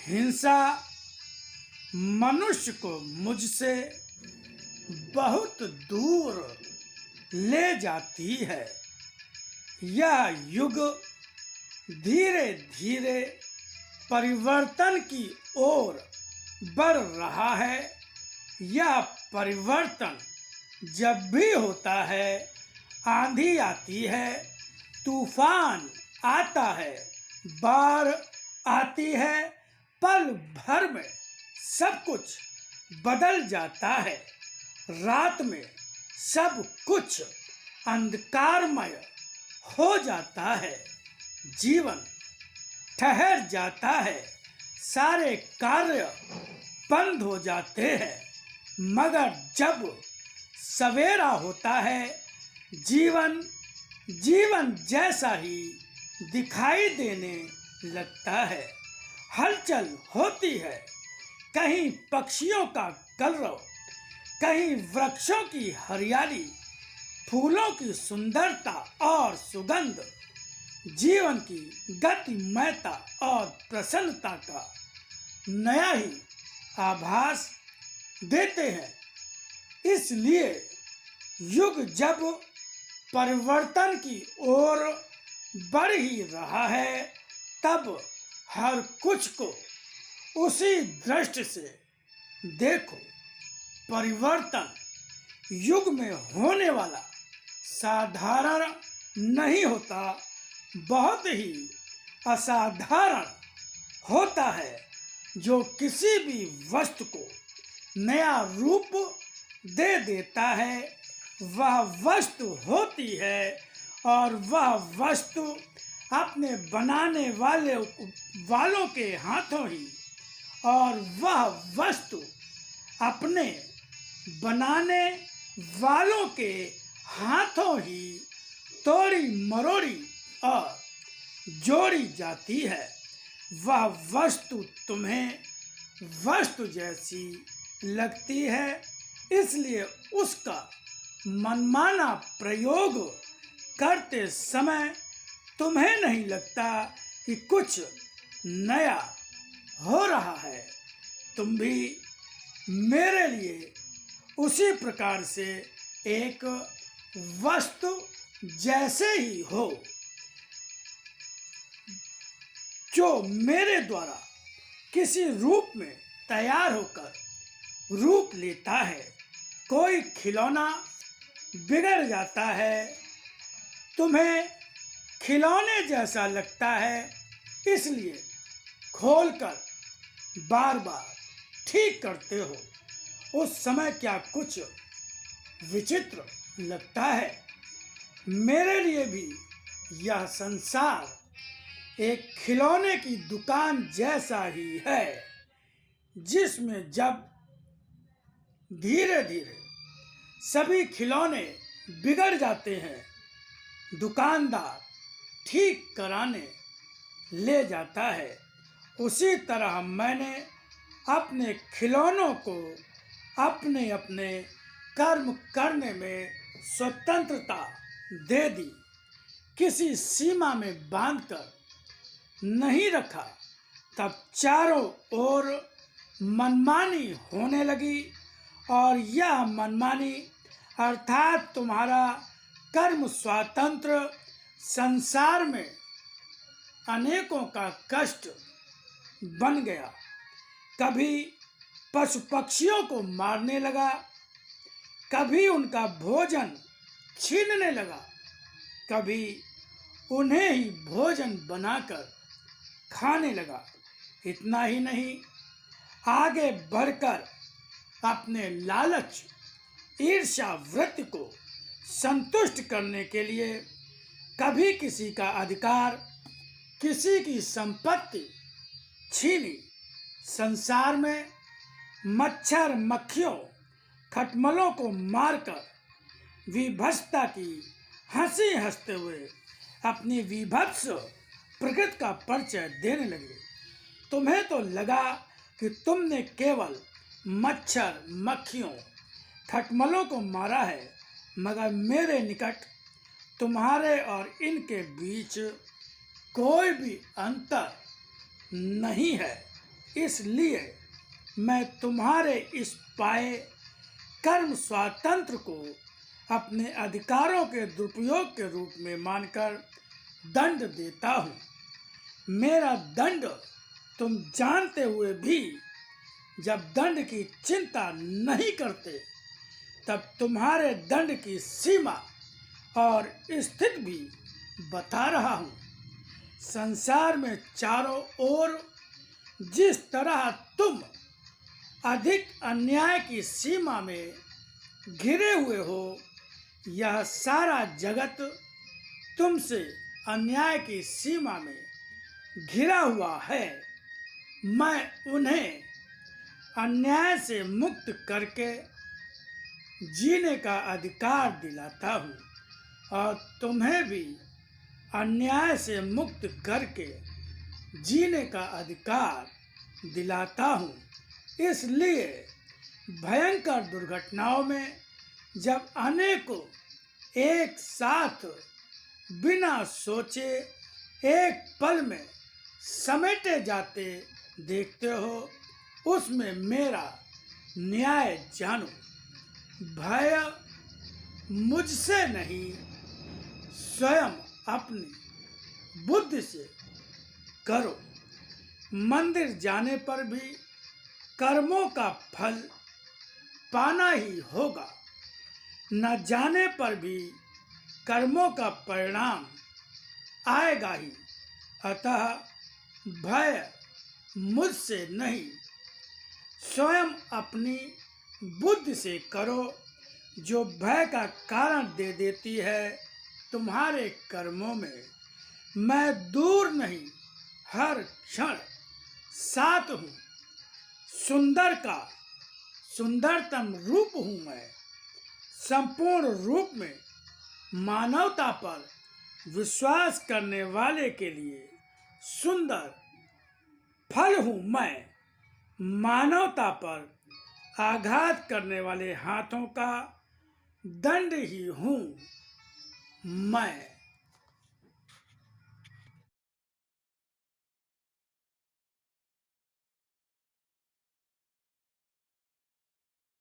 हिंसा मनुष्य को मुझसे बहुत दूर ले जाती है। यह युग धीरे धीरे परिवर्तन की ओर बढ़ रहा है। यह परिवर्तन जब भी होता है, आंधी आती है, तूफान आता है, बाढ़ आती है, पल भर में सब कुछ बदल जाता है। रात में सब कुछ अंधकारमय हो जाता है, जीवन ठहर जाता है, सारे कार्य बंद हो जाते हैं। मगर जब सवेरा होता है, जीवन जैसा ही दिखाई देने लगता है। हलचल होती है, कहीं पक्षियों का कलरव, कहीं वृक्षों की हरियाली, फूलों की सुंदरता और सुगंध जीवन की गतिमयता और प्रसन्नता का नया ही आभास देते हैं। इसलिए युग जब परिवर्तन की ओर बढ़ ही रहा है, तब हर कुछ को उसी दृष्टि से देखो। परिवर्तन युग में होने वाला साधारण नहीं होता, बहुत ही असाधारण होता है, जो किसी भी वस्तु को नया रूप दे देता है। वह वस्तु होती है और वह वस्तु अपने बनाने वालों के हाथों ही, और वह वस्तु अपने बनाने वालों के हाथों ही तोड़ी मरोड़ी और जोड़ी जाती है। वह वस्तु तुम्हें वस्तु जैसी लगती है, इसलिए उसका मनमाना प्रयोग करते समय तुम्हें नहीं लगता कि कुछ नया हो रहा है। तुम भी मेरे लिए उसी प्रकार से एक वस्तु जैसे ही हो, जो मेरे द्वारा किसी रूप में तैयार होकर रूप लेता है। कोई खिलौना बिगड़ जाता है, तुम्हें खिलौने जैसा लगता है, इसलिए खोलकर बार बार ठीक करते हो। उस समय क्या कुछ विचित्र लगता है? मेरे लिए भी यह संसार एक खिलौने की दुकान जैसा ही है, जिसमें जब धीरे धीरे सभी खिलौने बिगड़ जाते हैं, दुकानदार ठीक कराने ले जाता है। उसी तरह मैंने अपने खिलौनों को अपने अपने कर्म करने में स्वतंत्रता दे दी, किसी सीमा में बांधकर नहीं रखा। तब चारों ओर मनमानी होने लगी, और यह मनमानी अर्थात तुम्हारा कर्म स्वातंत्र संसार में अनेकों का कष्ट बन गया। कभी पशु पक्षियों को मारने लगा, कभी उनका भोजन छीनने लगा, कभी उन्हें ही भोजन बनाकर खाने लगा। इतना ही नहीं, आगे बढ़कर अपने लालच ईर्ष्या वृत्ति को संतुष्ट करने के लिए कभी किसी का अधिकार, किसी की संपत्ति छीनी। संसार में मच्छर मक्खियों खटमलों को मारकर विभत्सता की हंसी हंसते हुए अपनी विभत्स प्रकृति का परिचय देने लगे। तुम्हें तो लगा कि तुमने केवल मच्छर मक्खियों खटमलों को मारा है, मगर मेरे निकट तुम्हारे और इनके बीच कोई भी अंतर नहीं है। इसलिए मैं तुम्हारे इस पाए कर्म स्वातंत्र को अपने अधिकारों के दुरुपयोग के रूप में मानकर दंड देता हूँ। मेरा दंड तुम जानते हुए भी जब दंड की चिंता नहीं करते, तब तुम्हारे दंड की सीमा और स्थिति भी बता रहा हूँ। संसार में चारों ओर जिस तरह तुम अधिक अन्याय की सीमा में घिरे हुए हो, यह सारा जगत तुमसे अन्याय की सीमा में घिरा हुआ है। मैं उन्हें अन्याय से मुक्त करके जीने का अधिकार दिलाता हूँ और तुम्हें भी अन्याय से मुक्त करके जीने का अधिकार दिलाता हूँ। इसलिए भयंकर दुर्घटनाओं में जब अनेकों एक साथ बिना सोचे एक पल में समेटे जाते देखते हो, उसमें मेरा न्याय जानो। भय मुझसे नहीं, स्वयं अपनी बुद्धि से करो। मंदिर जाने पर भी कर्मों का फल पाना ही होगा, न जाने पर भी कर्मों का परिणाम आएगा ही। अतः भय मुझसे नहीं, स्वयं अपनी बुद्धि से करो, जो भय का कारण दे देती है तुम्हारे कर्मों में। मैं दूर नहीं, हर क्षण साथ हूँ। सुंदर का सुंदरतम रूप हूँ मैं। संपूर्ण रूप में मानवता पर विश्वास करने वाले के लिए सुंदर फल हूँ मैं। मानवता पर आघात करने वाले हाथों का दंड ही हूँ मैं।